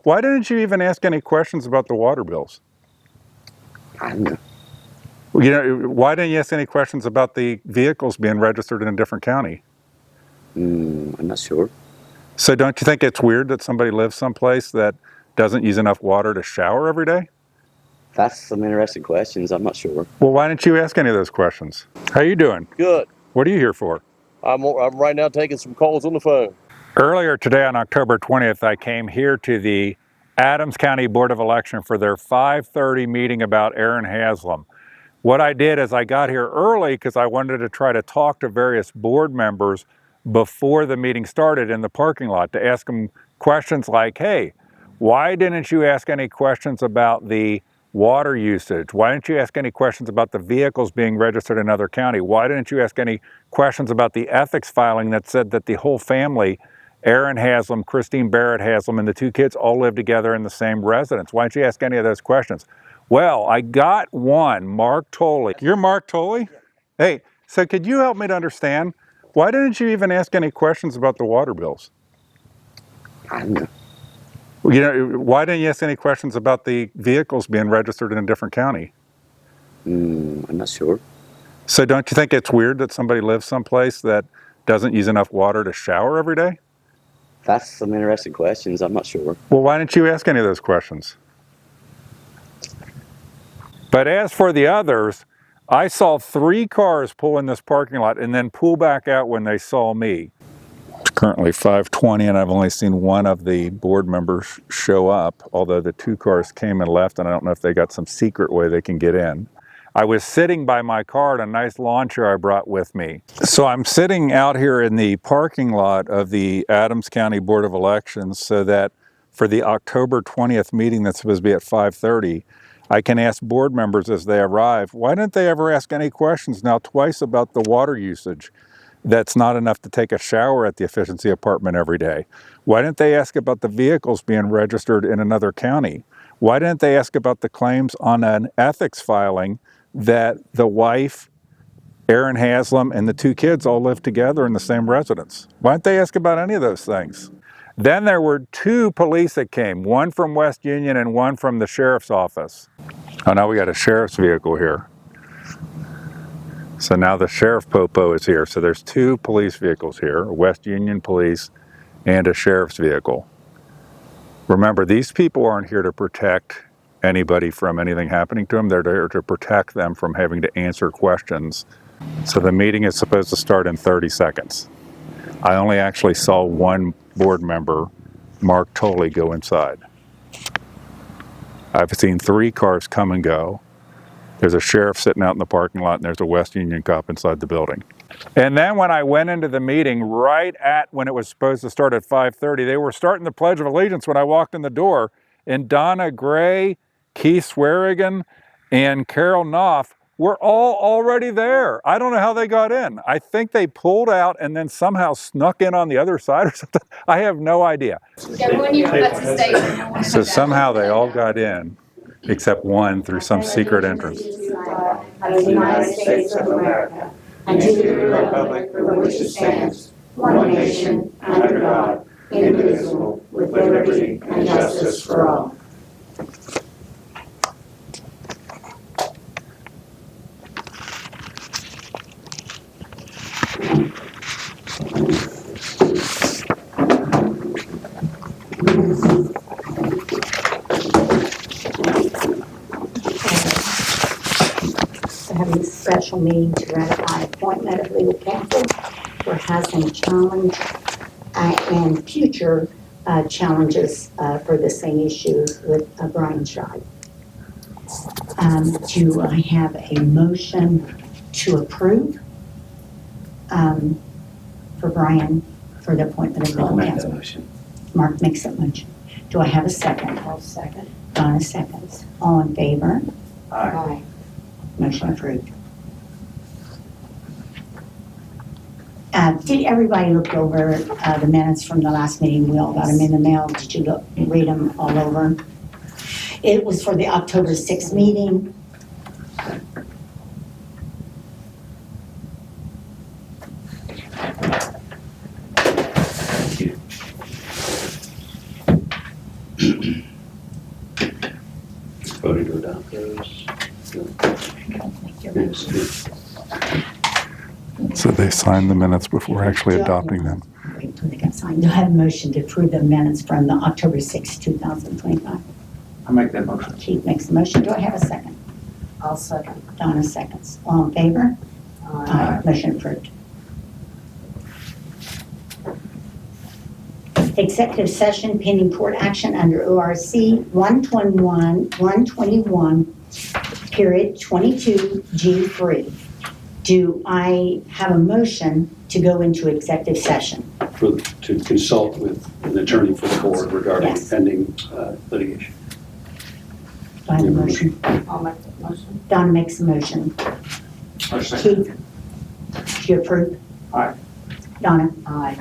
Why didn't you even ask any questions about the water bills? I don't know. You know, why didn't you ask any questions about the vehicles being registered in a different county? I'm not sure. So don't you think it's weird that somebody lives someplace that doesn't use enough water to shower every day? That's some interesting questions. I'm not sure. Well, why didn't you ask any of those questions? How you doing? Good. What are you here for? I'm right now taking some calls on the phone. Earlier today on October 20th, I came here to the Adams County Board of Election for their 5:30 meeting about Aaron Haslam. What I did is I got here early because I wanted to try to talk to various board members before the meeting started in the parking lot to ask them questions like, hey, why didn't you ask any questions about the water usage? Why didn't you ask any questions about the vehicles being registered in another county? Why didn't you ask any questions about the ethics filing that said that the whole family, Aaron Haslam, Christine Barrett Haslam, and the two kids all live together in the same residence? Why didn't you ask any of those questions? Well, I got one, Mark Tolle. You're Mark Tolle? Yeah. Hey, so could you help me to understand, why didn't you even ask any questions about the water bills? I don't know. You know, why didn't you ask any questions about the vehicles being registered in a different county? I'm not sure. So don't you think it's weird that somebody lives someplace that doesn't use enough water to shower every day? That's some interesting questions. I'm not sure. Well, why didn't you ask any of those questions? But as for the others, I saw 3 cars pull in this parking lot and then pull back out when they saw me. It's currently 5:20 and I've only seen one of the board members show up, although the 2 cars came and left, and I don't know if they got some secret way they can get in. I was sitting by my car in a nice lawn chair I brought with me. So I'm sitting out here in the parking lot of the Adams County Board of Elections so that for the October 20th meeting that's supposed to be at 5:30, I can ask board members as they arrive, why didn't they ever ask any questions now twice about the water usage? That's not enough to take a shower at the efficiency apartment every day. Why didn't they ask about the vehicles being registered in another county? Why didn't they ask about the claims on an ethics filing that the wife, Aaron Haslam, and the 2 kids all live together in the same residence? Why didn't they ask about any of those things? Then there were 2 police that came, one from West Union and one from the sheriff's office. Oh, now we got a sheriff's vehicle here. So now the Sheriff Popo is here. So there's 2 police vehicles here, a West Union police and a sheriff's vehicle. Remember, these people aren't here to protect anybody from anything happening to them. They're there to protect them from having to answer questions. So the meeting is supposed to start in 30 seconds. I only actually saw one board member, Mark Tolle, go inside. I've seen 3 cars come and go. There's a sheriff sitting out in the parking lot, and there's a West Union cop inside the building. And then when I went into the meeting, right at when it was supposed to start at 5:30, they were starting the Pledge of Allegiance when I walked in the door, and Donna Gray, Keith Swearigan, and Carol Knopf were all already there. I don't know how they got in. I think they pulled out and then somehow snuck in on the other side or something. I have no idea. So somehow they all got in, except one through some secret entrance. Of the United States of America, and to the republic for which it stands, one nation, under God, indivisible, with liberty and justice for all. Having a special meeting to ratify appointment of legal counsel for Haslam challenge and future challenges for the same issue with Brian Scheid. Do I have a motion to approve for Brian for the appointment of legal counsel? Motion. Mark makes that motion. Do I have a second? I'll second. Donna seconds. All in favor? Aye. Motion approved. Did everybody look over the minutes from the last meeting? We all got them in the mail. Did you read them all over? It was for the October 6th meeting. Voting to adopt those. So they signed the minutes before actually adopting them. Wait until they got signed. Do I have a motion to approve the minutes from the October 6, 2025? I'll make that motion. Keith makes the motion. Do I have a second? I'll second. Donna seconds. All in favor? Aye. Motion approved. Executive session pending court action under ORC 121, period 22, G3. Do I have a motion to go into executive session? To consult with an attorney for the board regarding Yes. pending litigation. Do I have a motion? I'll make that motion. Donna makes a motion. Keith, do you approve? Aye. Donna? Aye.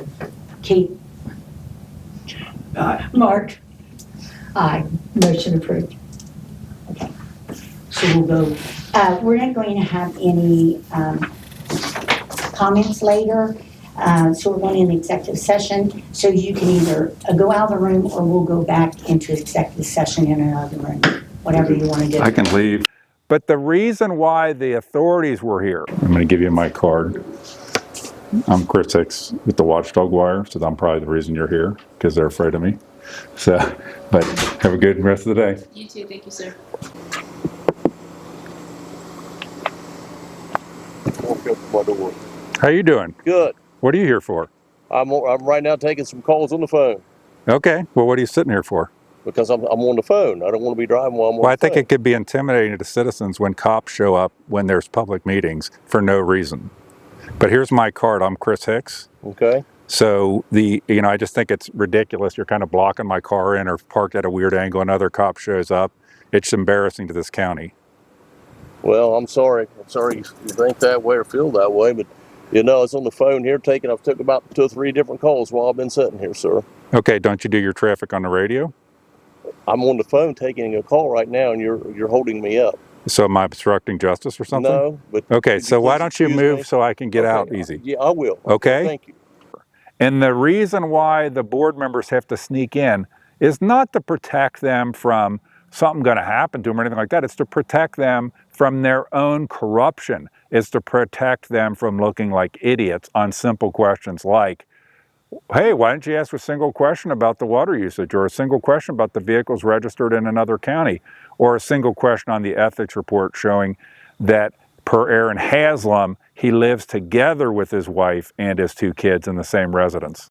Keith? Aye. Mark? Aye. Motion approved. Okay. So we'll go, we're not going to have any comments later. So we're going in executive session. So you can either go out of the room or we'll go back into executive session in another room, whatever you want to do. I can leave. But the reason why the authorities were here, I'm going to give you my card. I'm Chris Hicks with the Watchdog Wire, so I'm probably the reason you're here, because they're afraid of me. So, but have a good rest of the day. You too. Thank you, sir. Walk up to my door. How you doing? Good. What are you here for? I'm right now taking some calls on the phone Okay, well, what are you sitting here for? because I'm on the phone. I don't want to be driving while I'm on Well, I the think phone. it could be intimidating to citizens when cops show up when there's public meetings for no reason. But here's my card. I'm Chris Hicks. Okay. So I just think it's ridiculous. You're kind of blocking my car in or parked at a weird angle. Another cop shows up. It's embarrassing to this county. Well, I'm sorry. I'm sorry you think that way or feel that way, but it's on the phone here I've took about 2 or 3 different calls while I've been sitting here, sir. Okay, don't you do your traffic on the radio? I'm on the phone taking a call right now, and you're holding me up. So am I obstructing justice or something? No, but Okay, could so you why please don't you excuse move me? so I can get out Okay, easy? Yeah, I will. Okay. Thank you. And the reason why the board members have to sneak in is not to protect them from something going to happen to them or anything like that. It's to protect them from their own corruption. It's to protect them from looking like idiots on simple questions like, hey, why didn't you ask a single question about the water usage, or a single question about the vehicles registered in another county, or a single question on the ethics report showing that per Aaron Haslam, he lives together with his wife and his 2 kids in the same residence.